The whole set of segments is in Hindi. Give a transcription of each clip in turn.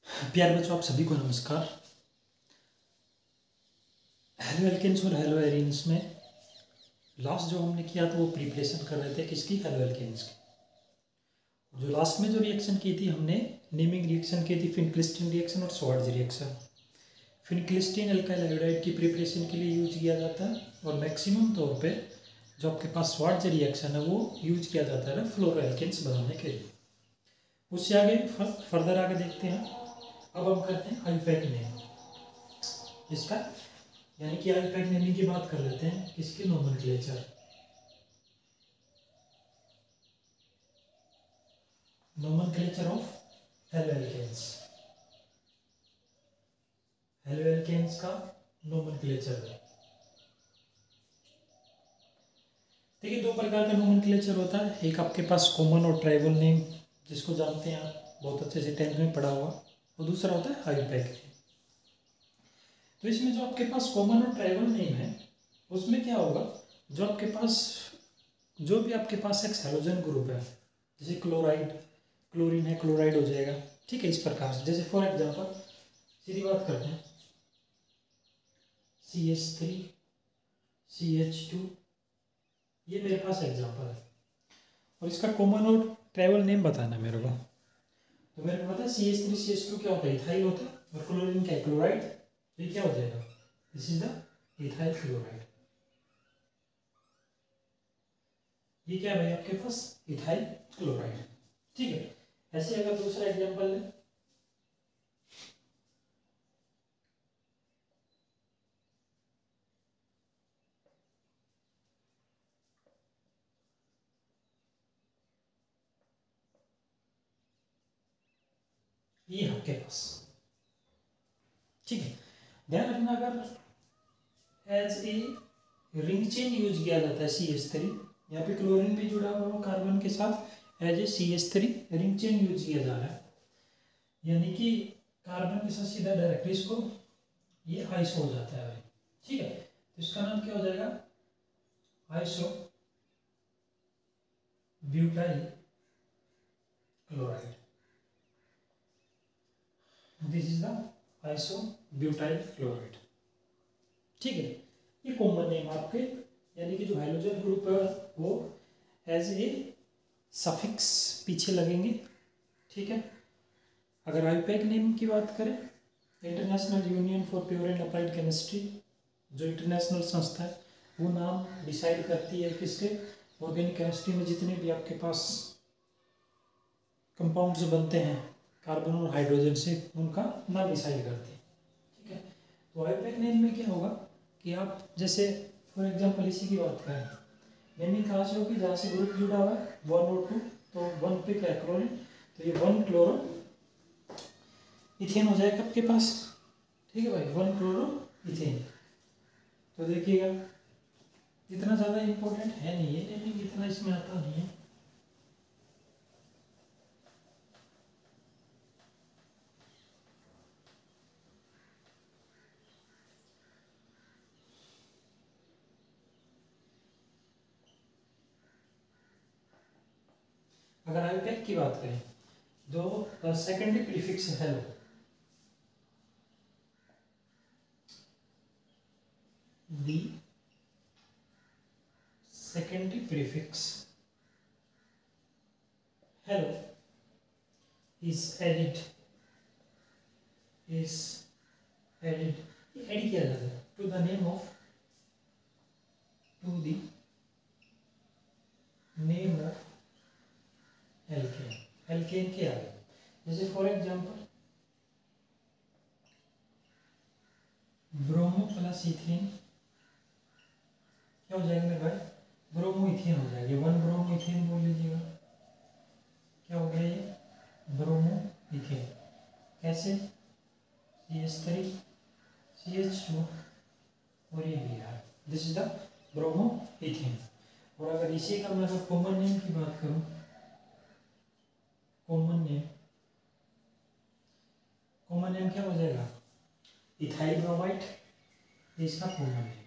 प्यारे बच्चों, आप सभी को नमस्कार। हेलो एल्केन्स और हेलो एरीन्स में लास्ट जो हमने किया था वो प्रिपरेशन कर रहे थे किसकी, हेलो एल्केन्स की। जो लास्ट में जो रिएक्शन की थी हमने, नेमिंग रिएक्शन की थी, फिनक्लिस्टीन रिएक्शन और श्वार्ट्ज रिएक्शन। फिनक्लिस्टीन अल्काइल आयोडाइड की प्रिपरेशन के लिए यूज किया जाता है और मैक्सिमम तौर पे जो आपके पास श्वार्ट्ज रिएक्शन है वो यूज किया जाता है फ्लोरोएल्केन्स बनाने के लिए। उससे आगे फर्दर आगे देखते हैं। अब हम करते हैं आईयूपैक नेम इसका, यानी कि आईयूपैक नेमिंग की बात कर लेते हैं। किसके, nomenclature. Nomenclature of haloalkanes. Haloalkanes का नोमेनक्लेचर है। देखिए, दो प्रकार का नोमेनक्लेचर होता है। एक आपके पास कॉमन और ट्राइबल नेम, जिसको जानते हैं आप बहुत अच्छे से 10th में पढ़ा हुआ, और दूसरा होता है आईयूपैक नेम। तो इसमें जो आपके पास कॉमन और ट्राइबल नेम है उसमें क्या होगा, जो आपके पास जो भी आपके पास एक हेलोजन ग्रुप है, जैसे क्लोराइड, क्लोरीन है, क्लोराइड हो जाएगा। ठीक है, इस प्रकार से। जैसे फॉर एग्जांपल सीधी बात करते हैं, CH3 CH2, ये मेरे पास एग्जांपल है। और इसका कॉमन और ट्राइबल नेम बताना है मेरे को। तो मेरे को पता है CH3 CH2 क्या होता है, इथाइल होता है, और क्लोरीन क्या है, क्लोराइड। तो ये क्या हो जाएगा, this is the ethyl chloride. ये क्या है भाई आपके पास, इथाइल क्लोराइड। ठीक है। ऐसे अगर दूसरा एग्जांपल लें, ये आपके पास, ठीक है, ध्यान रखना, अगर as a ring chain use किया जाता है CH3, यहाँ पे क्लोरीन भी जुड़ा हुआ है कार्बन के साथ, as a CH3 ring chain use किया जा रहा है, यानी कि कार्बन के साथ सीधा डायरेक्टली इसको ये आइसो हो जाता है भाई। ठीक है, तो इसका नाम क्या हो जाएगा, iso butyl chloride. This is the iso butyl chloride. ठीक है, ये कॉमन नेम आपके, यानी कि जो हाइड्रोजन ग्रुप है वो एज ए सफिक्स पीछे लगेंगे। ठीक है। अगर आईयूपैक नेम की बात करें, international union for pure and applied chemistry, जो इंटरनेशनल संस्था है, वो नाम डिसाइड करती है किसके, ऑर्गेनिक केमिस्ट्री में जितने भी आपके पास कंपाउंड्स बनते हैं कार्बन और हाइड्रोजन से, उनका नाम डिसाइड करती है। ठीक है। तो आईयूपैक नेम में क्या होगा कि आप जैसे फॉर एग्जांपल इसी की बात करें, नेमिंग कहाँ से होगी, जहाँ से ग्रुप जुड़ा हुआ है 1 और 2, तो 1 पे क्या है, क्लोरीन, तो ये 1 क्लोरो इथेन हो जाएगा आपके पास। ठीक है भाई, 1 क्लोरो इथेन। तो देखिएगा, इतना ज़्यादा इम्पोर्टेंट है नहीं है, लेकिन इतना इसमें आता नहीं है। अगर आईयूपैक की बात करें, दो secondary prefix hello, the secondary prefix hello is added add किया जाता है to the name of alkane, alkane के आगे। जैसे for example bromo plus ethane क्या हो जाएगा मेरे भाई, ब्रोमो इथेन हो जाएगा। 1 ब्रोमो इथेन बोल लीजिएगा, क्या हो गया ये, ब्रोमो इथेन। कैसे, CH3 CH2 और ये भी है, this is the bromo ethane. और अगर इसी का मैं कॉमन नेम की बात करूं, कॉमन नेम क्या हो जाएगा, इथाइल ब्रोमाइड, ये इसका कॉमन नेम है।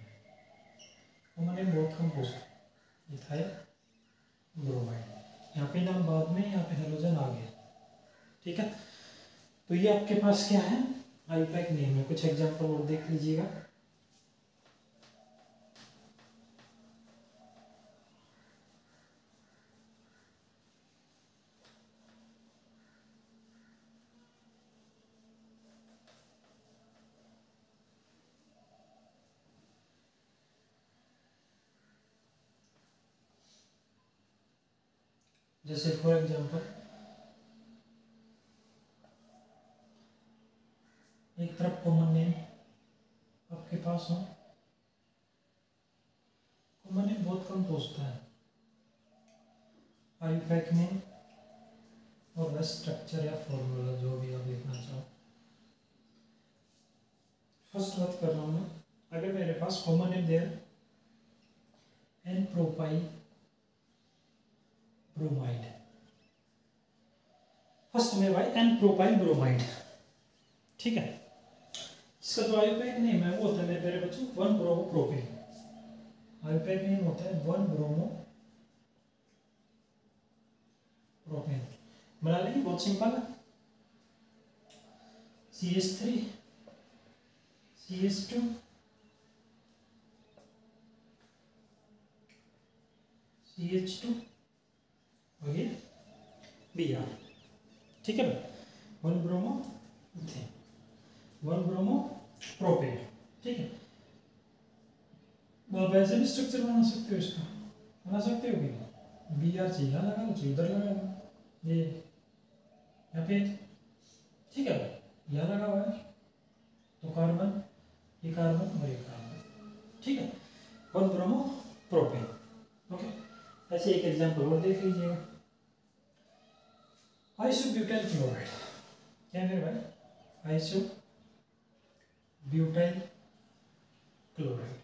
कॉमन नेम बहुत कम पूछता है, इथाइल ब्रोमाइड। यहाँ पे नाम बाद में, यहाँ पे हेलोजन आ गया। ठीक है। तो ये आपके पास क्या है, आईयूपैक नेम है। कुछ एग्जांपल और देख लीजिएगा। जैसे फॉर एग्जांपल एक तरफ कॉमन नेम आपके पास हो, कॉमन नेम बहुत कम पूछता है, आईयूपैक नेम और वह स्ट्रक्चर या फॉर्मूला जो भी आप लिखना चाहो। फर्स्ट बात कर रहा हूँ मैं, अगर मेरे पास common name there n propyl bromide, first में भाई एन प्रोपाइल ब्रोमाइड, ठीक है। इसका जो आईयूपैक नेम है वो होता है मेरे बच्चों 1 ब्रोमो प्रोपेन। आईयूपैक नेम होता है 1 ब्रोमो प्रोपेन। बना लेंगे, बहुत सिंपल है। CH3 CH2 CH2 और ये Br, ठीक है भाई। 1 ब्रोमो 1 ब्रोमो प्रोपेन, ठीक है। आप ऐसे भी स्ट्रक्चर बना सकते हो, इसका बना सकते हो कि Br चाहिए लगा लो, चाहिए उधर लगा लो, ये यहाँ पे, ठीक है भाई। यहाँ लगा हुआ है तो कार्बन, ये कार्बन और ये कार्बन, ठीक है। 1 ब्रोमो प्रोपेन, ओके। ऐसे एक एग्जांपल और देख लीजिएगा, आइसोब्यूटाइल क्लोराइड। क्या मेरे भाई, आइसोब्यूटाइल क्लोराइड,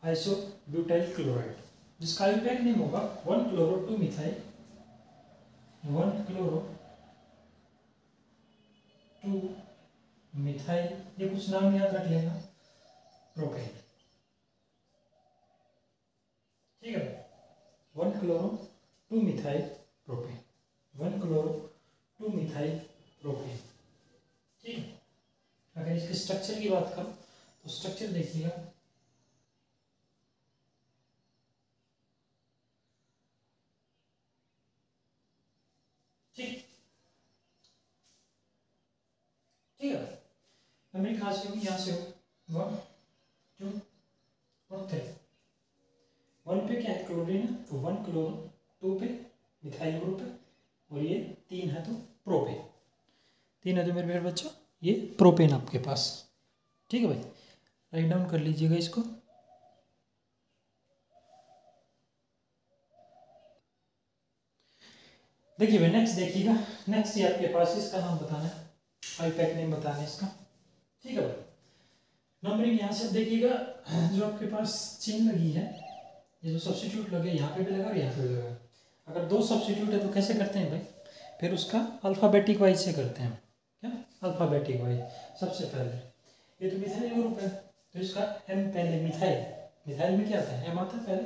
आइसोब्यूटाइल क्लोराइड, जिसका आईयूपैक नेम होगा 1 क्लोरो 2 मिथाइल, 1 क्लोरो 2 मिथाइल, ये कुछ नाम याद रख लेना, प्रोपेन, ठीक है। 1 chloro 2 methyl propane, 1 chloro 2 methyl propane, ठीक है। अगर इसके स्ट्रक्चर की बात करूं तो स्ट्रक्चर देखिएगा, ठीक, ठीक है। मेमोरी कहाँ से होगी, यहाँ से हो, 1 2 और 3। 1 पे क्या है, क्लोरीन है, तो 1 क्लोरो, 2 पे मिथाइल ग्रुप है, और ये 3 है तो प्रोपेन, 3 है तो मेरे बच्चों ये प्रोपेन आपके पास, ठीक है भाई। राइट डाउन कर लीजिएगा इसको। देखिए भाई नेक्स्ट देखिएगा, नेक्स्ट ये आपके पास इसका नाम बताना है, आईयूपैक नेम बताना है इसका, ठीक है भाई। नंबरिंग यहाँ से देखिएगा, जो आपके पास चेन लगी है, ये जो सब्स्टिट्यूट लगे यहाँ पे भी लगा और यहाँ पे भी लगा। अगर 2 सब्स्टिट्यूट है तो कैसे करते हैं भाई, फिर उसका अल्फ़ाबेटिक वाइज से करते हैं, क्या अल्फ़ाबेटिक वाइज। सबसे पहले ये तो मिथाइल ग्रुप है, तो इसका M पहले, मिथाइल, मिथाइल में क्या आता है, M आता है पहले,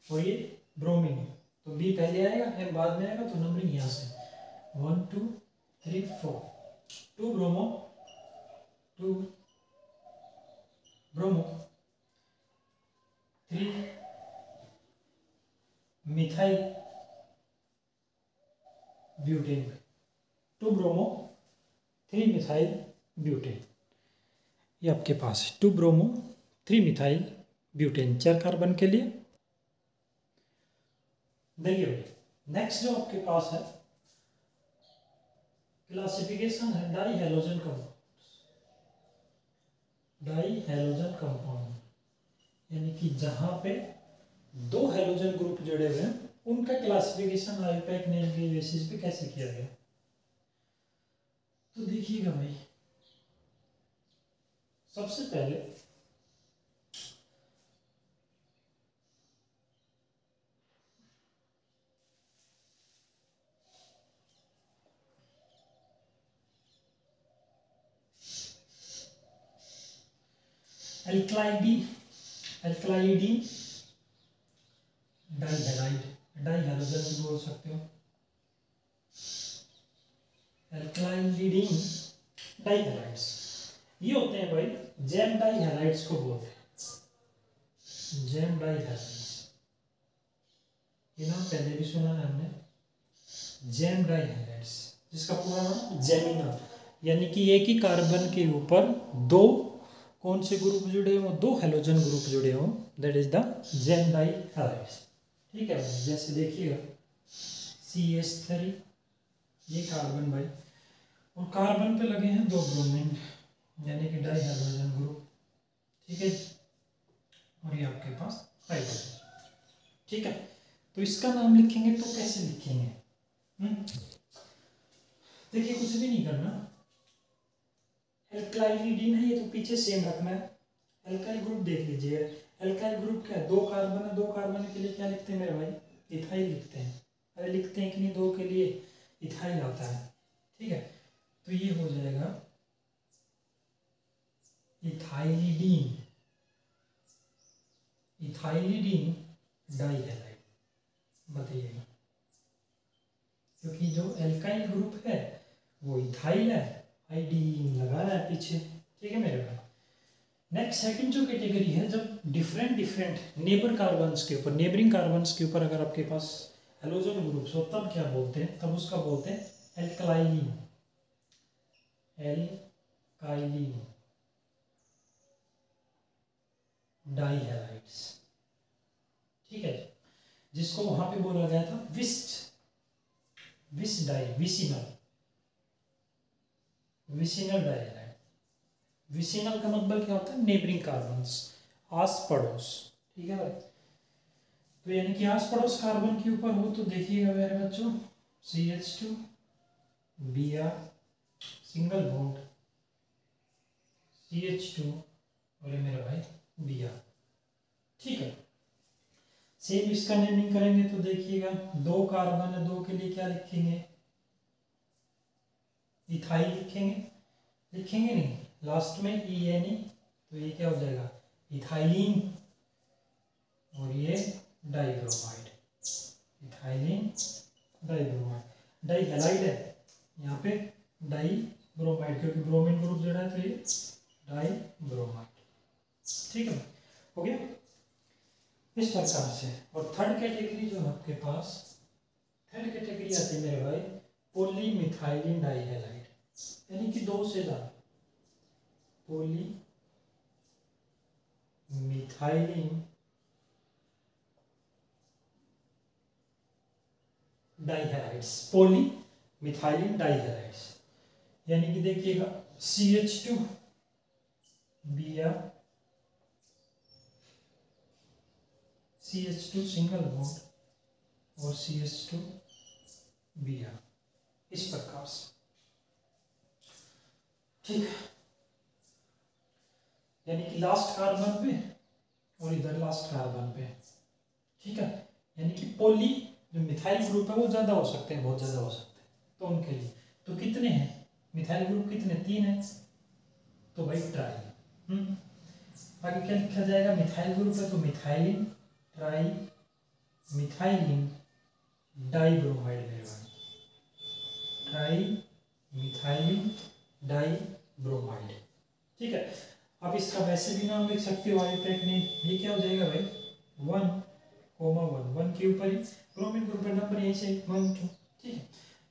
और ये ब्रोमीन, तो B पहले आएगा, M बाद में आएगा, तो नंबरिंग यहाँ से 1 2 3 4, 2 bromo 2 bromo 3 methyl butane, 2 bromo 3 methyl butane, ये आपके पास है 2 ब्रोमो 3 मिथाइल ब्यूटेन, 4 कार्बन के लिए। देखिए नेक्स्ट जो आपके पास है क्लासिफिकेशन है die halogen compound, die halogen compound, यानी कि जहां पे 2 हेलोजन ग्रुप जुड़े हुए हैं उनका क्लासिफिकेशन आईयूपैक नेम के बेसिस पे कैसे किया गया। तो देखिएगा भाई, सबसे पहले एल्कलाइडी, एल्कलाइडीन डाइहैलाइड, डाइहैलोजन भी बोल सकते हो, एल्कलाइन लीडिंग डाइहैलाइड्स, ये होते हैं भाई जेम डाइहैलाइड्स को बोलते हैं, जेम डाइहैलाइड्स, ये नाम पहले भी सुना है हमने, जेम डाइहैलाइड्स, जिसका पूरा नाम जेमिना, यानी कि एक ही कार्बन के ऊपर दो कौन से ग्रुप जुड़े हों, दो हेलोजन ग्रुप जुड़े हों, दैट इज द जेम डाइहैलाइड्स। ठीक है भाई, जैसे देखिएगा CH3, ये कार्बन भाई, और कार्बन पे लगे हैं दो ब्रोमीन, यानी कि डाई हाइड्रोजन ग्रुप। ठीक है, और ये आपके पास हाइड्रोजन। ठीक है, तो इसका नाम लिखेंगे तो कैसे लिखेंगे? देखिए कुछ भी नहीं करना, एल्काइलिडीन है ये तो पीछे सेम रखना है। एल्काइल ग्रुप देख लीजिए, एल्काइल ग्रुप क्या है, दो कार्बन है, दो कार्बन के लिए क्या लिखते हैं मेरे भाई, इथाइल लिखते हैं। अरे लिखते हैं कि नहीं, दो के लिए इथाइल आता है। ठीक है, तो ये हो जाएगा इथाइलिडीन, इथाइलिडीन डाइहैलाइड। बताइएगा, क्योंकि जो एल्काइल ग्रुप है वो इथाइल है, आइडीन लगाना है पीछे। ठीक है मेरे भाई। नेक्स्ट सेकंड जो कैटेगरी है, जब डिफरेंट डिफरेंट नेबर कार्बन्स के ऊपर, नेबरिंग कार्बन्स के ऊपर अगर आपके पास हेलोजन ग्रुप्स हो, तब क्या बोलते हैं, तब उसका बोलते हैं एल्कलाइलिन, एल्काइलिन डाइहैलाइड्स। ठीक है, जिसको वहां पे बोला गया था विस डाई, विसिनल डाइहैलाइड। विसिनल का मतलब क्या होता है, नेबरिंग कार्बन्स, आस पड़ोस। ठीक है भाई, तो यानी कि आस पड़ोस कार्बन के ऊपर हो तो देखिएगा मेरे बच्चों CH2 Br single bond CH2 और ये मेरा भाई Br। ठीक है, सेम इसका नेमिंग करेंगे तो देखिएगा दो कार्बन है, दो के लिए क्या लिखेंगे, इथाइल लिखेंगे नहीं, लास्ट में ENE, तो ये क्या हो जाएगा इथाइलिन, और ये डाइब्रोमाइड, इथाइलिन डाइब्रोमाइड, डाइहैलाइड है यहाँ पे डाइब्रोमाइड, क्योंकि ब्रोमीन ग्रुप जुड़ा है तो ये डाइब्रोमाइड। ठीक है, हो गया इस प्रकार से। और थर्ड कैटेगरी जो है आपके पास, थर्ड कैटेगरी आती है मेरे भाई पॉलीमिथाइलिन डाइहैलाइड, यानी कि दो से ज्यादा पॉलीमिथाइलिन डाइहैलाइड्स, पॉलीमिथाइलिन डाइहैलाइड्स, यानी कि देखिएगा CH2 Br, CH2 single bond और CH2 Br, इस प्रकार से। ठीक है, यानी कि लास्ट कार्बन पे और इधर लास्ट कार्बन पे। ठीक है, यानी कि पॉली जो मिथाइल ग्रुप है वो ज्यादा हो सकते हैं, बहुत ज्यादा हो सकते हैं, तो उनके लिए तो कितने हैं मिथाइल ग्रुप, कितने, 3 हैं, तो भाई ट्राई। आगे क्या लिखा जाएगा, मिथाइल ग्रुप है तो मिथाइलिन, ट्राई मिथाइलिन डाइब्रोमाइड, मेरे भाई ट्राई मिथाइलिन डाइब्रोमाइड। ठीक है, आप इसका वैसे भी नाम लिख सकते हो आयोपेक नेम, ये क्या हो जाएगा भाई 1,1 के ऊपर ही ब्रोमीन ग्रुप का नंबर यही से 1 2। ठीक है,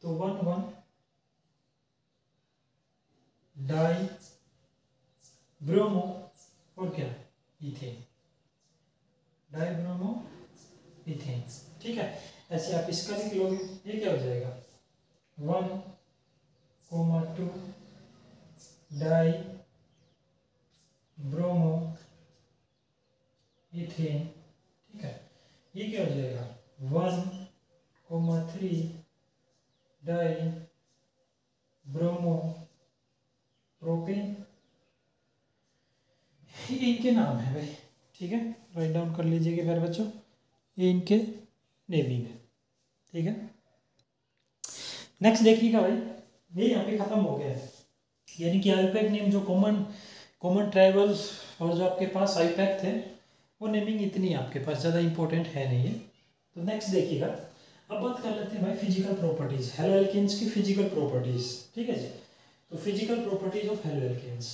तो 1,1 डाई ब्रोमो और क्या इथेन, डाई ब्रोमो इथेन। ठीक है, ऐसे आप इसका लिख लोगे, ये क्या हो जाएगा 1,2 डाई ब्रोमो इथेन। ठीक है, ये क्या हो जाएगा 1,3 डाई ब्रोमो प्रोपेन। ये इनके नाम है भाई। ठीक है, राइट डाउन कर लीजिएगा प्यारे बच्चों, ये इनके नेमिंग है। ठीक है, नेक्स्ट देखिएगा भाई, ये यहाँ पे खत्म हो गया है, यानी कि आईपैक नेम जो कॉमन ट्राइबल और जो आपके पास आईपैक थे वो नेमिंग इतनी आपके पास ज़्यादा इंपॉर्टेंट है नहीं है। तो नेक्स्ट देखिएगा, अब बात कर लेते हैं भाई फिजिकल प्रॉपर्टीज, हेलो एल्केन्स की फिजिकल प्रॉपर्टीज। ठीक है जी, तो physical properties of haloalkanes,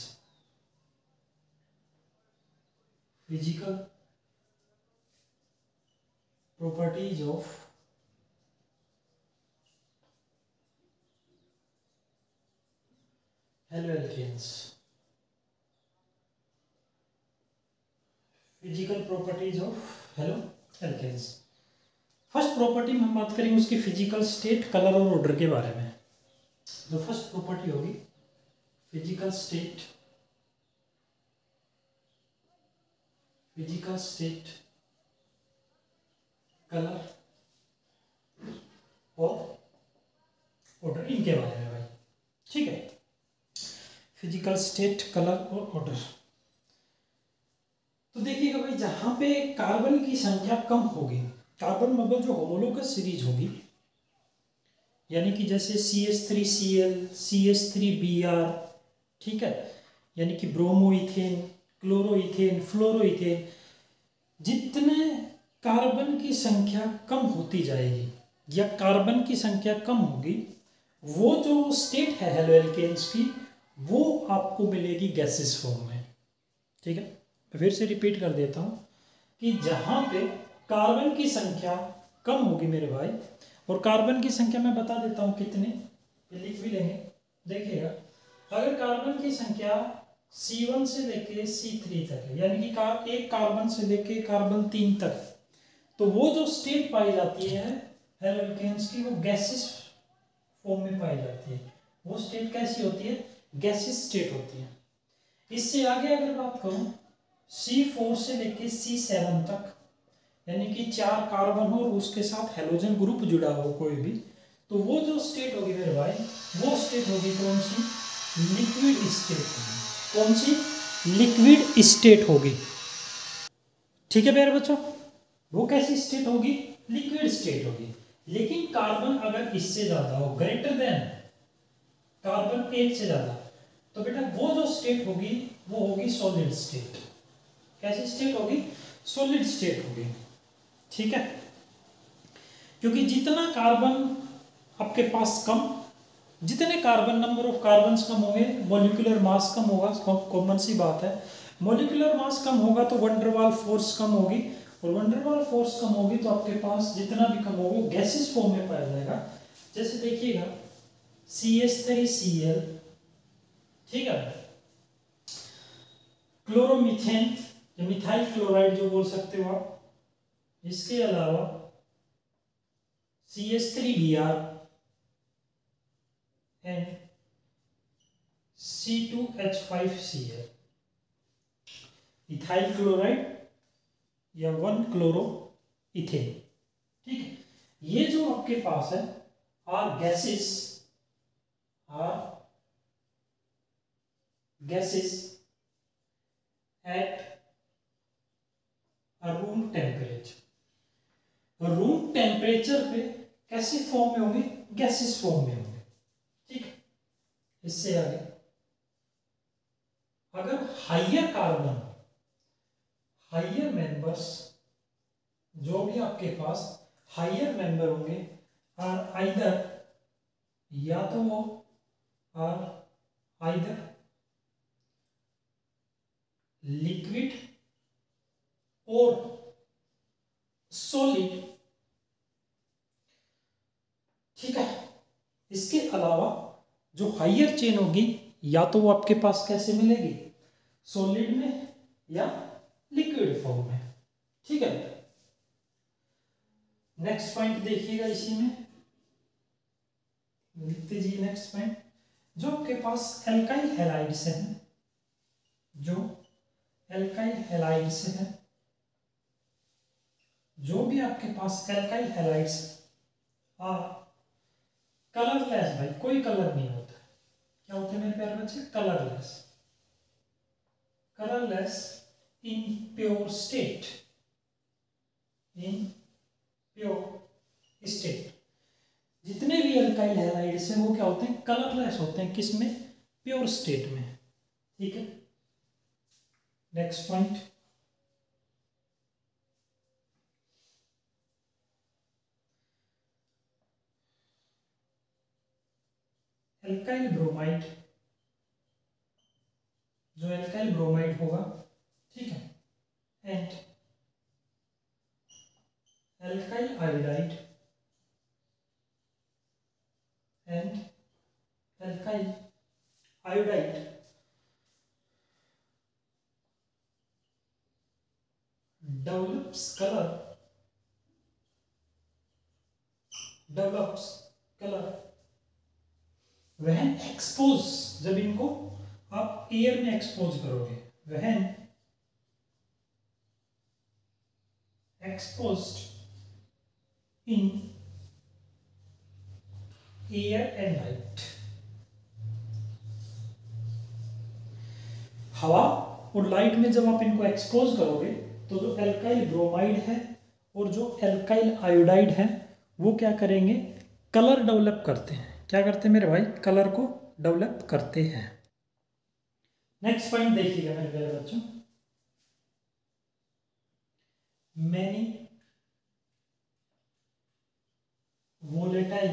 physical properties of haloalkanes, physical properties of haloalkanes. First property में हम बात करेंगे उसकी फिजिकल स्टेट, कलर और ऑर्डर के बारे में। जो फर्स्ट प्रॉपर्टी होगी physical state, physical state, colour और ऑर्डर, इनके बारे में भाई। ठीक है, फिजिकल स्टेट, कलर और ऑर्डर। तो देखिएगा भाई, जहां पे कार्बन की संख्या कम होगी, कार्बन मतलब जो होमोलोगस सीरीज होगी, यानी कि जैसे CH3Cl, CH3Br, ठीक है, यानी कि ब्रोमो इथेन, क्लोरो इथेन, फ्लोरो इथेन, जितने कार्बन की संख्या कम होती जाएगी या कार्बन की संख्या कम होगी, वो जो स्टेट है हेलो एल्केन्स की, वो आपको मिलेगी गैसेस फॉर्म में। ठीक है, फिर से रिपीट कर देता हूं कि जहां पे कार्बन की संख्या कम होगी मेरे भाई, और कार्बन की संख्या मैं बता देता हूं कितने, लिख भी लेंगे, देखिएगा। अगर कार्बन की संख्या C1 से लेके C3 तक है, यानी कि एक कार्बन से लेके कार्बन 3 तक, तो वो जो स्टेट पाई जाती है हेलो एल्केन्स की, वो गैसेस फॉर्म में पाई जाती है। वो स्टेट कैसी होती है? गैसेस स्टेट होती है। इससे आगे अगर बात करूं, C4 से लेके C7 तक, यानी कि 4 कार्बन हो और उसके साथ हेलोजन ग्रुप जुड़ा हो कोई भी, तो वो जो स्टेट होगी मेरे भाई, वो स्टेट होगी कौन सी? लिक्विड स्टेट होगी। कौन सी? लिक्विड स्टेट होगी। ठीक है मेरे बच्चों, वो कैसी स्टेट होगी? लिक्विड स्टेट होगी। लेकिन कार्बन अगर इससे ज्यादा हो, ग्रेटर देन कार्बन 8 से ज्यादा, तो बेटा वो जो स्टेट होगी वो होगी सॉलिड स्टेट। कैसी स्टेट होगी? सॉलिड स्टेट होगी। ठीक है, क्योंकि जितना कार्बन आपके पास कम, जितने कार्बन, नंबर ऑफ कार्बन कम होंगे, मॉलिक्यूलर मास कम होगा, कॉमन सी बात है। मॉलिक्यूलर मास कम होगा तो वंडरवाल फोर्स कम होगी, और वंडरवाल फोर्स कम होगी तो आपके पास जितना भी कम होगा वो गैसेस फॉर्म में पाया जाएगा। जैसे देखिएगा CH3Cl, ठीक है, क्लोरोमीथेन या मिथाइल क्लोराइड जो बोल सकते हो आप, इसके अलावा CH3Br and C2H5Cl, ethyl chloride या 1 क्लोरो इथेन। ठीक है, ये जो आपके पास है are gases, at room temperature. Room temperature पे कैसे फॉर्म में होंगे? गैसेस फॉर्म में होंगे। ठीक है, इससे आगे अगर हाइयर कार्बन, हाइयर मेंबर्स, जो भी आपके पास हाइयर मेंबर होंगे, आर आइदर, या तो वो आर आइदर लिक्विड और सॉलिड। ठीक है, इसके अलावा जो हाइयर चेन होगी, या तो वो आपके पास कैसे मिलेगी? सॉलिड में या लिक्विड फॉर्म में। ठीक है, नेक्स्ट पॉइंट देखिएगा इसी में, लिखते जी नेक्स्ट पॉइंट। जो आपके पास एल्काइल हैलाइड्स हैं, जो एल्काइल हैलाइड्स हैं, जो भी आपके पास एल्काइल हैलाइड्स आ कलरलेस, भाई कोई कलर नहीं होता। क्या होते हैं मेरे प्यारे बच्चे? Colourless, colourless in pure state, in pure state. जितने भी अल्काइल हैलाइड्स हैं वो क्या होते हैं? कलरलेस होते हैं। किसमें? प्योर स्टेट में। ठीक है, नेक्स्ट पॉइंट, एल्काइल ब्रोमाइड, जो एल्काइल ब्रोमाइड होगा, ठीक है, and alkyl iodide and alkyl iodide develops color when expose, जब इनको आप एयर में एक्सपोज करोगे, when exposed in air and light, हवा और लाइट में जब आप इनको एक्सपोज करोगे तो जो एल्काइल ब्रोमाइड है और जो एल्काइल आयोडाइड है वो क्या करेंगे, कलर डेवलप करते हैं। क्या करते हैं मेरे भाई, कलर को डेवलप करते हैं। नेक्स्ट पॉइंट देखिएगा मेरे प्यारे बच्चों, many volatile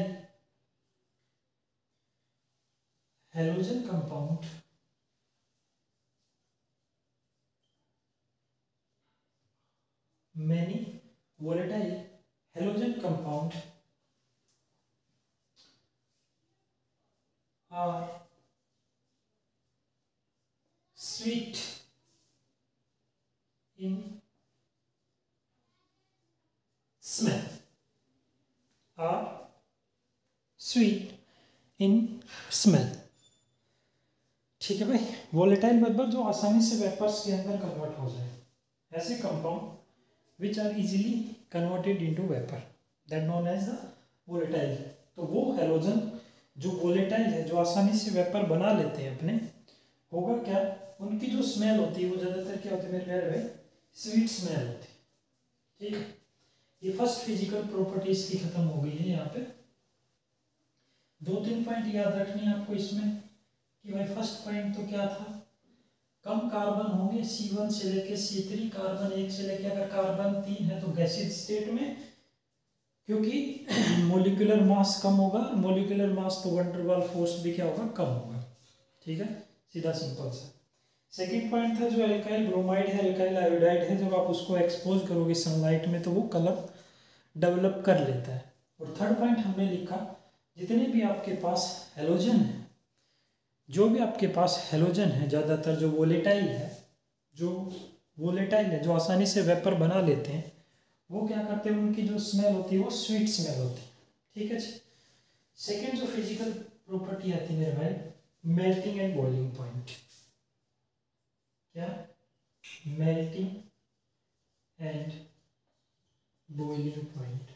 halogen compound many volatile halogen compound are sweet in smell, are sweet in smell। ठीक है भाई, वोलेटाइल मतलब जो आसानी से वेपर्स के अंदर कन्वर्ट हो जाए, ऐसे compound which are easily converted into vapor that known as the volatile। तो वो हेलोजन जो वोलेटाइल है, जो आसानी से वेपर बना लेते हैं अपने, होगा क्या, उनकी जो स्मेल होती है वो ज़्यादातर क्या होती है मेरे प्यारे भाई, स्वीट स्मेल होती है। ठीक है, ये फर्स्ट फिजिकल प्रॉपर्टीज की खत्म हो गई है। यहाँ पे 2-3 पॉइंट याद रखने हैं आपको इसमें कि भाई फर्स्ट पॉइंट तो क्या था, कम कार्बन होंगे C1 से लेके C3, कार्बन 1 से लेके अगर कार्बन 3 है तो गैसियस स्टेट में, क्योंकि मोलिकुलर मास कम होगा, मोलिकुलर मास तो वंडर वाल फोर्स भी क्या होगा, कम होगा। ठीक है, सीधा सिंपल सा। सेकंड पॉइंट था जो एल्काइल ब्रोमाइड है, एल्काइल आयोडाइड है, जब आप उसको एक्सपोज करोगे सनलाइट में तो वो कलर डेवलप कर लेता है। और थर्ड पॉइंट हमने लिखा, जितने भी आपके पास हेलोजन है, जो भी आपके पास हेलोजन है, ज़्यादातर जो वोलेटाइल है, जो आसानी से वेपर बना लेते हैं, वो क्या करते हैं, उनकी जो स्मेल होती है वो स्वीट स्मेल होती है। ठीक है जी। सेकेंड जो फिजिकल प्रॉपर्टी आती है मेरे भाई, मेल्टिंग एंड बॉइलिंग पॉइंट। क्या, melting and boiling point,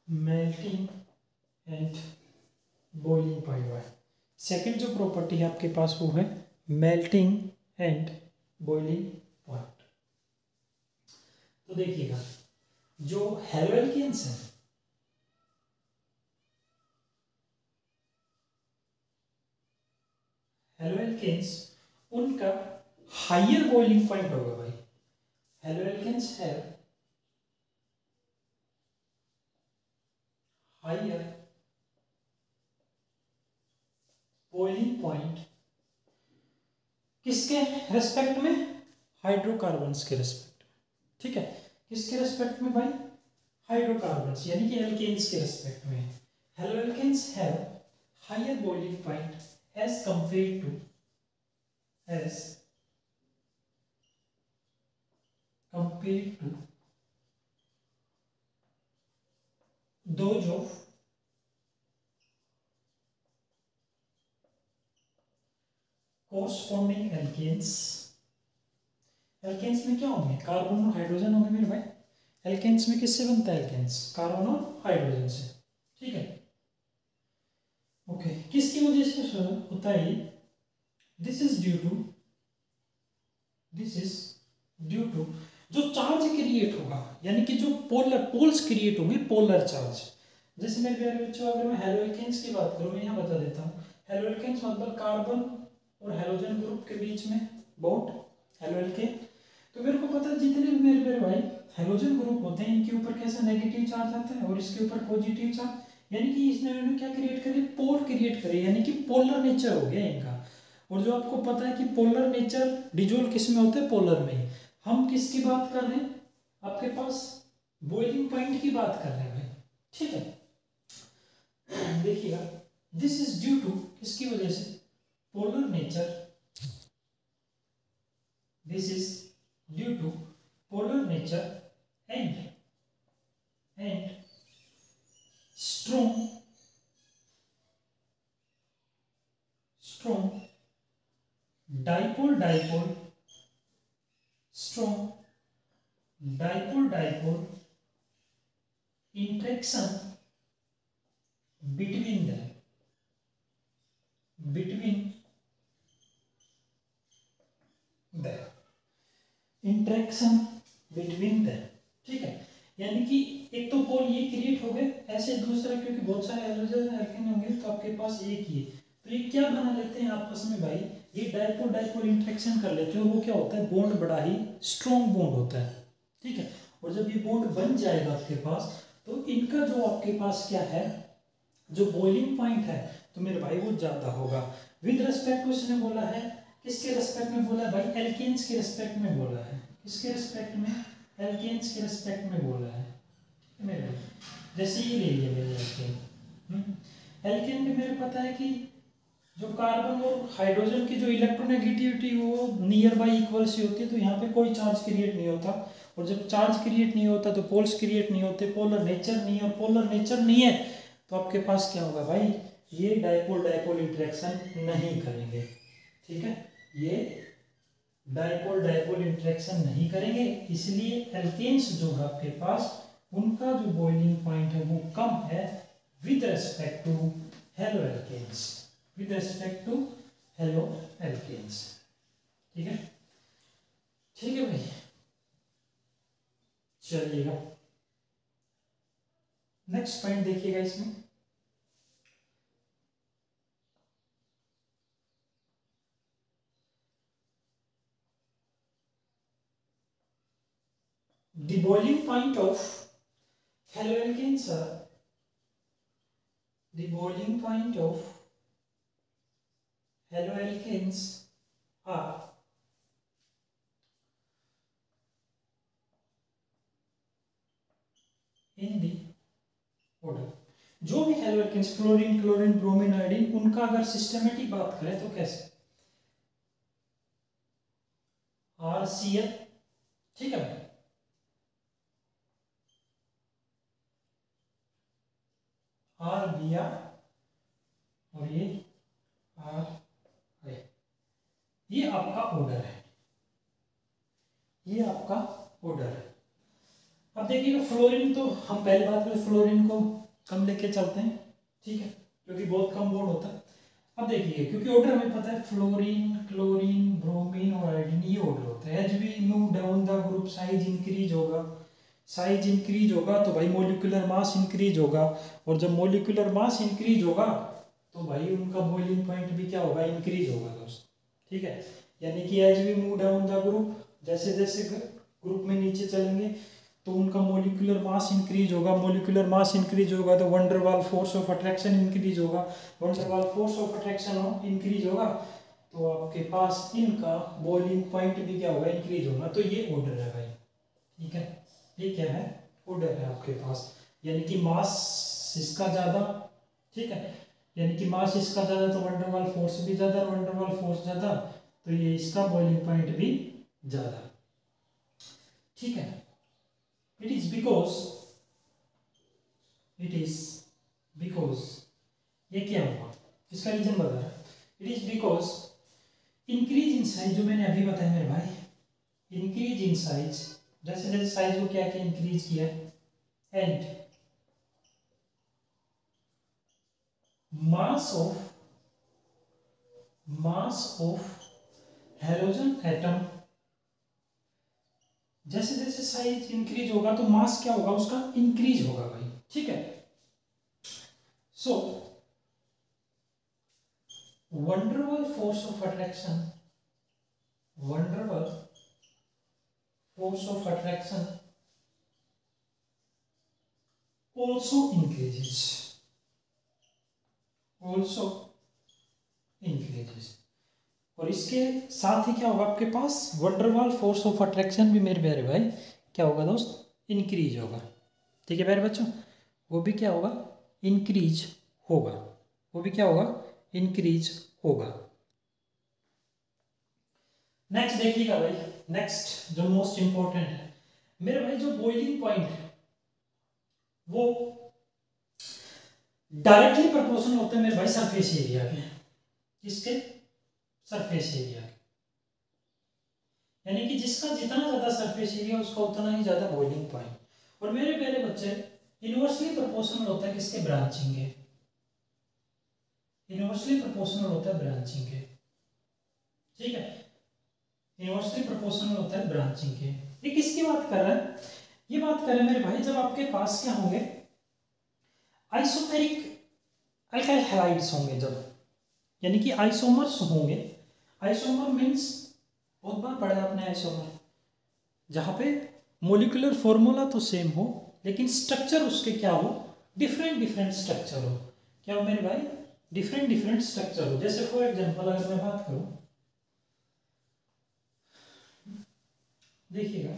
melting and boiling point है। सेकेंड जो प्रॉपर्टी है आपके पास वो है मेल्टिंग एंड बॉइलिंग पॉइंट। तो देखिएगा, जो हेलोएल्केन्स हैं, हेलोएल्केन्स उनका हायर बॉइलिंग पॉइंट होगा भाई। हेलोएल्केन्स है हायर बॉइलिंग पॉइंट किसके रेस्पेक्ट में, हाइड्रोकार्बन्स के रेस्पेक्ट में। ठीक है, किसके रेस्पेक्ट में भाई, हाइड्रोकार्बन्स यानी कि एल्केन्स के रेस्पेक्ट में। Haloalkanes have higher boiling point as compare to those of corresponding alkanes। Alkanes में क्या होंगे, कार्बन और हाइड्रोजन होंगे मेरे भाई। एल्केन्स में किससे बनता है एल्केन्स, कार्बन और हाइड्रोजन से। ठीक है, ओके, किसकी वजह से होता है, दिस इज ड्यू टू जो चार्ज क्रिएट होगा, यानी कि जो पोल्स क्रिएट होंगे, पोलर चार्ज। जैसे मेरे प्यारे बच्चों, अगर मैं हेलोएल्केन्स की बात करूँ, मैं यहाँ बता देता हूँ, हेलोएल्केन्स मतलब कार्बन और हेलोजन ग्रुप के बीच में बॉन्ड, हेलोएल्केन। तो मेरे को पता है जितने भी मेरे भाई हेलोजन ग्रुप होते हैं, इनके ऊपर कैसा नेगेटिव चार्ज आता है और इसके ऊपर पॉजिटिव चार्ज। यानी कि इसने इन्होंने क्या क्रिएट करे, पोल क्रिएट करे, यानी कि पोलर नेचर हो गया इनका। और जो आपको पता है कि पोलर नेचर डिजोल्व किस में होता है, पोलर में ही। हम किसकी बात कर रहे हैं, आपके पास बॉइलिंग पॉइंट की बात कर रहे हैं भाई, ठीक है। देखिएगा, दिस इज ड्यू टू, किसकी वजह से, polar nature, this is due to polar nature and strong dipole strong dipole interaction between them, interaction between them, ठीक है। यानी कि एक तो पोल ये क्रिएट हो गए, ऐसे दूसरा, क्योंकि बहुत सारे हाइड्रोजन एल्केन होंगे तो आपके पास एक ही है, तो ये क्या बना लेते हैं आपस में भाई, ये डाइपोल डाइपोल इंट्रैक्शन कर लेते हैं, और वो क्या होता है, बॉन्ड बड़ा ही स्ट्रॉन्ग बॉन्ड होता है, ठीक है। और जब ये बॉन्ड बन जाएगा आपके पास, तो इनका जो आपके पास क्या है, जो बॉइलिंग पॉइंट है, तो मेरे भाई वो ज्यादा होगा। विद रेस्पेक्ट टू, उसने बोला है, किसके रेस्पेक्ट में बोला है भाई, एल्केन्स के रेस्पेक्ट में बोला है, किसके रेस्पेक्ट में, एल्केन्स के रेस्पेक्ट में बोला है, ठीक है मेरे भाई। जैसे ये ले लिया मैंने एल्केन, एल्केन में मेरे पता है कि जो कार्बन और हाइड्रोजन की जो इलेक्ट्रोनेगेटिविटी वो नियर बाई इक्वल सी होती है, तो यहाँ पे कोई चार्ज क्रिएट नहीं होता, और जब चार्ज क्रिएट नहीं होता तो पोल्स क्रिएट नहीं होते, पोलर नेचर नहीं है, और पोलर नेचर नहीं है तो आपके पास क्या होगा भाई, ये डाइपोल डाइपोल इंटरेक्शन नहीं करेंगे, ठीक है, ये डाइपोल डाइपोल इंटरेक्शन नहीं करेंगे, इसलिए एल्केन्स जो है आपके पास, उनका जो बॉइलिंग पॉइंट है वो कम है with respect to haloalkanes, with respect to haloalkanes, ठीक है, ठीक है भाई। चलिएगा नेक्स्ट पॉइंट देखिएगा इसमें, the boiling point of haloalkanes are, the boiling point of haloalkanes are in the order, जो भी haloalkanes, fluorine, chlorine, bromine, iodine, उनका अगर सिस्टमेटिक बात करें तो कैसे, RCl, ठीक है भाई, RBr, और ये RI, ये आपका ऑर्डर है, ये आपका ऑर्डर है। अब देखिएगा फ्लोरीन, तो हम पहले बात करें, फ्लोरीन को कम लेके चलते हैं, ठीक है, क्योंकि बहुत कम बॉन्ड होता है। अब देखिए, क्योंकि ऑर्डर हमें पता है, फ्लोरीन, क्लोरीन, ब्रोमीन और आयोडीन, ये ऑर्डर होता है। As we move down the group size increase होगा, साइज इंक्रीज होगा तो भाई मोलिकुलर मास इंक्रीज होगा, और जब मोलिकुलर मास इंक्रीज होगा तो भाई उनका बॉइलिंग पॉइंट भी क्या होगा, इंक्रीज होगा दोस्त, ठीक है। यानी कि as we move down the group, जैसे जैसे ग्रुप में नीचे चलेंगे तो उनका मोलिकुलर मास इंक्रीज होगा, मोलिकुलर मास इंक्रीज होगा तो van der Waals force of attraction increase होगा, van der Waals force of attraction increase होगा तो आपके पास इनका बॉइलिंग पॉइंट भी क्या होगा, इंक्रीज होगा। तो ये ऑर्डर है भाई, ठीक है, ये क्या है, ऑर्डर है आपके पास, यानी कि मास इसका ज़्यादा, ठीक है, यानी कि मास इसका ज़्यादा तो वंडरवाल फोर्स भी ज़्यादा, वंडरवाल फोर्स ज़्यादा तो ये इसका बॉइलिंग पॉइंट भी ज़्यादा, ठीक है। It is because ये क्या हुआ, इसका रीजन बता रहा है, it is because increase in size, जो मैंने अभी बताया मेरे भाई, इंक्रीज इन साइज, जैसे जैसे साइज को क्या किया, इंक्रीज किया, and mass of halogen atom, जैसे जैसे साइज इंक्रीज होगा तो मास क्या होगा उसका, इंक्रीज होगा भाई, ठीक है। So van der Waals force of attraction, van der Waals force of attraction also increases, also increases. और इसके साथ ही क्या होगा आपके पास, वंडरवाल फोर्स ऑफ अट्रैक्शन भी मेरे प्यारे भाई क्या होगा दोस्त, इंक्रीज होगा। ठीक है प्यारे बच्चों, वो भी क्या होगा, इंक्रीज होगा, वो भी क्या होगा, इंक्रीज होगा। नेक्स्ट देखिएगा भाई, नेक्स्ट जो मोस्ट इंपॉर्टेंट है मेरे भाई, जो बॉइलिंग पॉइंट है वो डायरेक्टली प्रोपोर्शनल होते हैं मेरे भाई सरफेस एरिया के। किसके, सरफेस एरिया के। यानी कि जिसका जितना ज्यादा सरफेस एरिया उसका उतना ही ज्यादा बॉइलिंग पॉइंट। और मेरे प्यारे बच्चे इनवर्सली प्रोपोर्शनल होता है किसके, ब्रांचिंग के। इनवर्सली प्रोपोर्शनल होता है ब्रांचिंग के। ठीक है, इनवर्सली प्रोपोर्शनल होता है ब्रांचिंग के। ये किसकी बात कर रहा है, ये बात कर रहे हैं मेरे भाई जब आपके पास क्या होंगे, आइसोमेरिक अल्काइल हैलाइड्स होंगे जब, यानी कि आइसोमर्स होंगे। आइसोमर मीन्स बहुत बार पढ़ा आपने आइसोमर, जहाँ पे मोलिकुलर फॉर्मूला तो सेम हो लेकिन स्ट्रक्चर उसके क्या हो, डिफरेंट डिफरेंट स्ट्रक्चर हो। क्या हो मेरे भाई, डिफरेंट डिफरेंट स्ट्रक्चर हो। जैसे फॉर एग्जांपल अगर मैं बात करूं, देखिएगा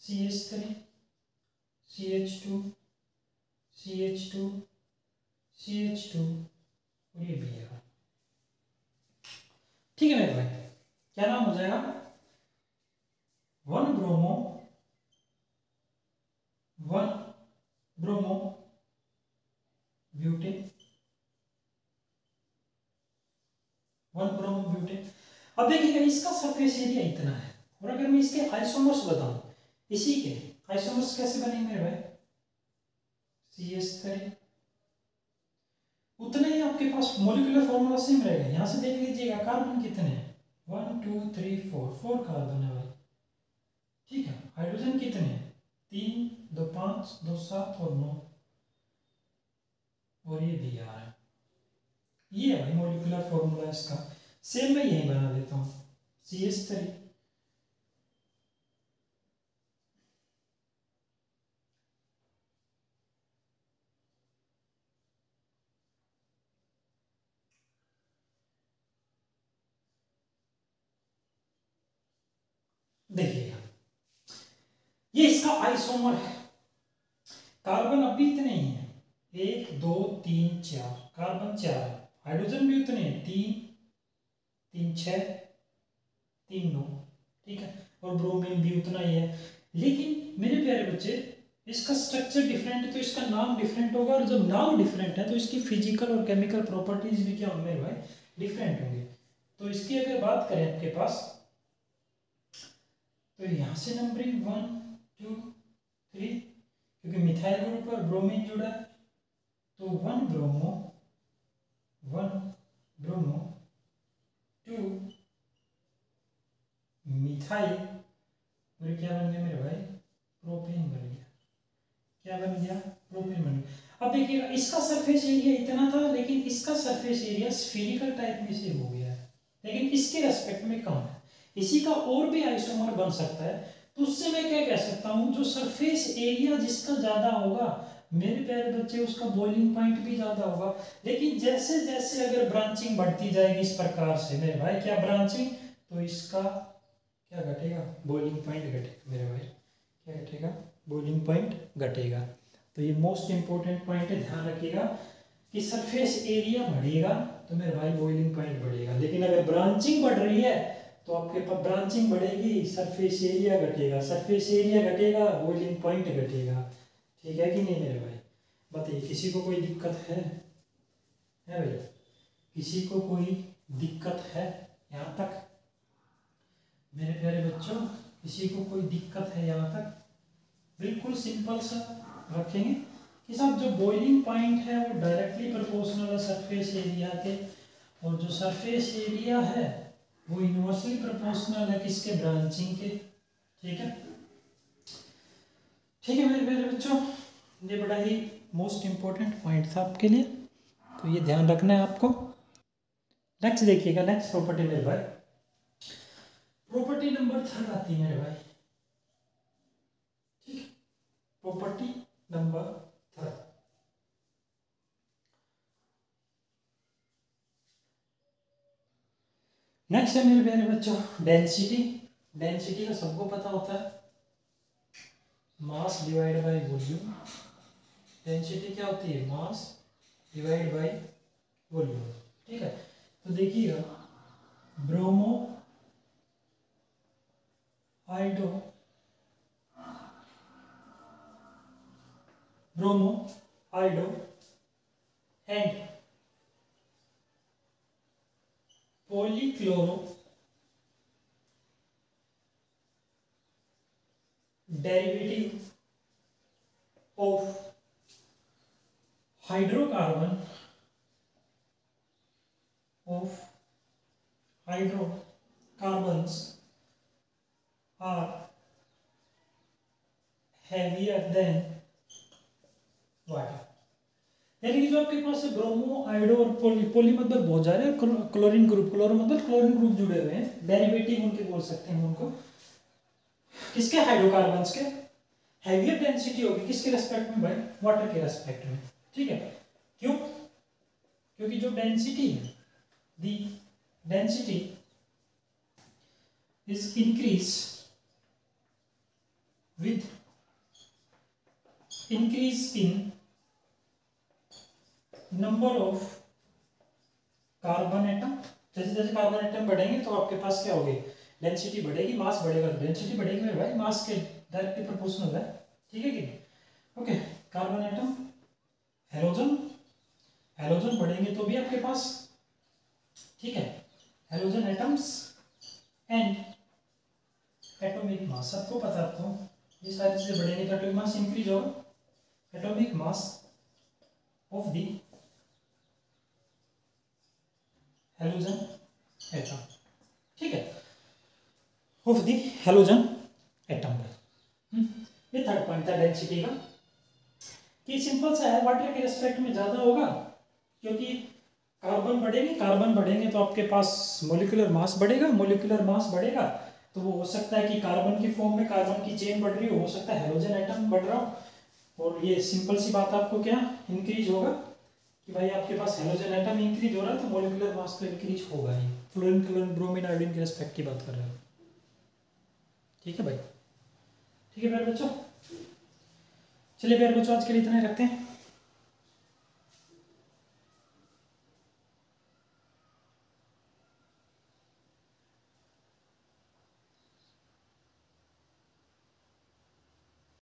CH3 CH2 CH2 CH2 और ये भी है। ठीक है मेरे भाई, क्या नाम हो जाएगा, 1 bromo 1 bromo butane 1 bromo butane. अब देखिएगा इसका सरफेस एरिया इतना है, और अगर मैं इसके आइसोमर्स बताऊं, इसी के आइसोमर्स कैसे बनेंगे मेरे भाई, CH3 उतने ही आपके पास मोलिकुलर फॉर्मूला सेम रहेगा। यहां से देख लीजिएगा कार्बन कितने हैं, 1 2 3 4 कार्बन है भाई। ठीक है, हाइड्रोजन कितने हैं, 3 2 5 2 7 और 9, और ये भी आ रहा है। ये है भाई मोलिकुलर फॉर्मूला इसका, सेम मैं यही बना देता हूँ, CH3। देखिएगा ये इसका आइसोमर है, कार्बन अब भी इतने ही है, 1 2 3 4, कार्बन 4, हाइड्रोजन भी उतने हैं, 3 3 6 3 9। ठीक है, और ब्रोमीन भी उतना ही है। लेकिन मेरे प्यारे बच्चे इसका स्ट्रक्चर डिफरेंट है तो इसका नाम डिफरेंट होगा, और जब नाम डिफरेंट है तो इसकी फिजिकल और केमिकल प्रॉपर्टीज भी क्या होंगे भाई, डिफरेंट होंगे। तो इसकी अगर बात करें आपके पास, तो यहाँ से नंबरिंग 1 2 3, क्योंकि मिथाइल ग्रुप पर ब्रोमीन जुड़ा है तो 1 ब्रोमो 2 मिथाइल, और क्या बन गया मेरे भाई, प्रोपेन बन गया। क्या बन गया, प्रोपेन बन गया। अब देखिएगा इसका सरफेस एरिया इतना था लेकिन इसका सरफेस एरिया स्फीरिकल टाइप में से हो गया है, लेकिन इसके रेस्पेक्ट में कम है। इसी का और भी आइसोमर बन सकता है, तो उससे मैं क्या कह सकता हूं, जो सरफेस एरिया जिसका ज्यादा होगा मेरे प्यारे बच्चे उसका बॉइलिंग पॉइंट भी ज्यादा होगा। लेकिन जैसे जैसे अगर ब्रांचिंग बढ़ती जाएगी इस प्रकार से मेरे भाई, क्या ब्रांचिंग, तो इसका क्या घटेगा, बॉइलिंग पॉइंट घटेगा मेरे भाई। क्या घटेगा, बॉइलिंग पॉइंट घटेगा। तो ये मोस्ट इंपॉर्टेंट पॉइंट है, ध्यान रखिएगा कि सरफेस एरिया बढ़ेगा तो मेरे भाई बॉइलिंग पॉइंट बढ़ेगा। लेकिन अगर ब्रांचिंग बढ़ रही है तो आपके पास ब्रांचिंग बढ़ेगी, सरफेस एरिया घटेगा, सरफेस एरिया घटेगा, बॉइलिंग पॉइंट घटेगा। ठीक है कि नहीं मेरे भाई, बताइए किसी को कोई दिक्कत है भैया, किसी को कोई दिक्कत है यहाँ तक मेरे प्यारे बच्चों, किसी को कोई दिक्कत है यहाँ तक? बिल्कुल सिंपल सा रखेंगे कि साहब जो बॉइलिंग पॉइंट है वो डायरेक्टली प्रोपोर्शनल है सरफेस एरिया के, और जो सरफेस एरिया है वो इनवर्सली प्रोपोर्शनल है किसके, ब्रांचिंग के। ठीक है, ठीक है मेरे प्यारे बच्चों, ये बड़ा ही मोस्ट इम्पोर्टेंट पॉइंट था आपके लिए, तो ये ध्यान रखना है आपको। नेक्स्ट देखिएगा, नेक्स्ट प्रॉपर्टी मेरे भाई, प्रॉपर्टी नंबर 3 आती है मेरे भाई। ठीक, प्रॉपर्टी नंबर 3, नेक्स्ट है मेरे प्यारे बच्चों डेंसिटी। डेंसिटी का सबको पता होता है, mass divide by volume. Density क्या होती है? Mass divide by volume. ठीक है, तो देखिएगा bromo iodo and polychloro derivative of hydrocarbon are heavier than water। यानी कि जो आपके पास ब्रोमो आइडो और पोली मतलब बहुत जा रहे हैं, क्लोरीन ग्रुप, क्लोरो मतलब क्लोरीन ग्रुप जुड़े हुए हैं, डेरिवेटिव उनके बोल सकते हैं उनको, किसके? हाइड्रोकार्बन्स के। हैवियर डेंसिटी होगी किसके रेस्पेक्ट में भाई? वाटर के रेस्पेक्ट में। ठीक है, क्यों? क्योंकि जो डेंसिटी है, the density is increase with increase in number of carbon atom. जैसे जैसे कार्बन एटम बढ़ेंगे तो आपके पास क्या होगी? डेंसिटी बढ़ेगी, मास बढ़ेगा, डेंसिटी बढ़ेगी मेरे भाई, मास के डायरेक्टली प्रोपोर्शनल है। ठीक है कि नहीं? Okay, carbon atom, halogen, halogen बढ़ेंगे तो भी आपके पास, ठीक है, halogen atoms and atomic mass. सबको पता है आपको, ये सारी चीजें बढ़ेंगी तो एटॉमिक मास इंक्रीज होगा। Atomic mass of the halogen atom. ठीक है, ऑफ द हेलोजन एटम का। ये थर्ड पॉइंट था डेंसिटी का, कि सिंपल सा है, वाटर के रेस्पेक्ट में ज्यादा होगा क्योंकि कार्बन बढ़ेंगे तो आपके पास मोलिकुलर मास बढ़ेगा, मोलिकुलर मास बढ़ेगा तो वो हो सकता है कि कार्बन की फॉर्म में कार्बन की चेन बढ़ रही हो सकता है हेलोजन एटम बढ़ रहा हो। और ये सिंपल सी बात आपको क्या इंक्रीज होगा कि भाई आपके पास हेलोजन एटम इंक्रीज हो रहा है तो मोलिकुलर मास तो इंक्रीज होगा ही। फ्लोरीन, क्लोरीन, ब्रोमीन, आयोडीन के रेस्पेक्ट की बात कर रहे हो। ठीक है भाई, ठीक है प्यारे बच्चों, चलिए प्यारे बच्चों आज के लिए इतना ही रखते हैं।